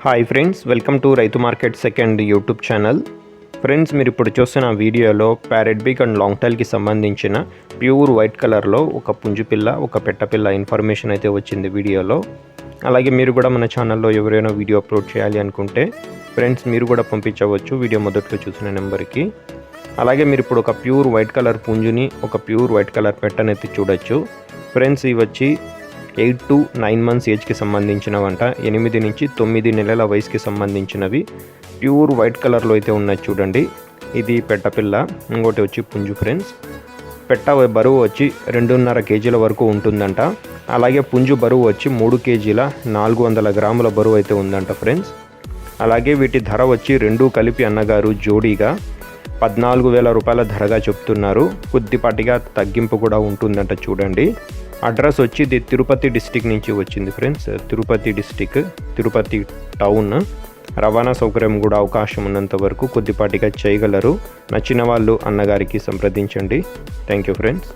Hi friends, welcome to రైతు market second YouTube channel. Friends, మీరు ఇప్పుడు చూస్తున్న వీడియోలో ప్యారెట్ బిగ్ అండ్ లాంగ్ టైల్కి సంబంధించిన ప్యూర్ వైట్ కలర్లో ఒక పుంజుపిల్ల ఒక పెట్టపిల్ల ఇన్ఫర్మేషన్ అయితే వచ్చింది వీడియోలో. అలాగే మీరు కూడా మన ఛానల్లో ఎవరైనా వీడియో అప్లోడ్ చేయాలి అనుకుంటే ఫ్రెండ్స్ మీరు కూడా పంపించవచ్చు వీడియో మొదట్లో చూసిన నెంబర్కి. అలాగే మీరు ఇప్పుడు ఒక ప్యూర్ వైట్ కలర్ పుంజుని ఒక ప్యూర్ వైట్ కలర్ పెట్టనైతే చూడొచ్చు. ఫ్రెండ్స్, ఇవి వచ్చి 8 to 9 months ఏజ్కి సంబంధించినవంట. 8 నుంచి 9 నెలల వయసుకి సంబంధించినవి ప్యూర్ వైట్ కలర్లో అయితే ఉన్నాయి చూడండి. ఇది పెట్టపిల్ల, ఇంకోటి వచ్చి పుంజు. ఫ్రెండ్స్, పెట్ట బరువు వచ్చి 2.5 kg వరకు ఉంటుందంట. అలాగే పుంజు బరువు వచ్చి 3 kg 400 గ్రాముల బరువు అయితే ఉందంట ఫ్రెండ్స్. అలాగే వీటి ధర వచ్చి రెండు కలిపి అన్నగారు జోడీగా 14,000 రూపాయల ధరగా చెప్తున్నారు. కొద్దిపాటిగా తగ్గింపు కూడా ఉంటుందంట చూడండి. అడ్రస్ వచ్చి ఇది తిరుపతి డిస్టిక్ నుంచి వచ్చింది friends. Tirupati district, Tirupati town. రవాణా సౌకర్యం కూడా అవకాశం ఉన్నంత వరకు కొద్దిపాటిగా చేయగలరు. నచ్చిన వాళ్ళు అన్నగారికి సంప్రదించండి. Thank you friends.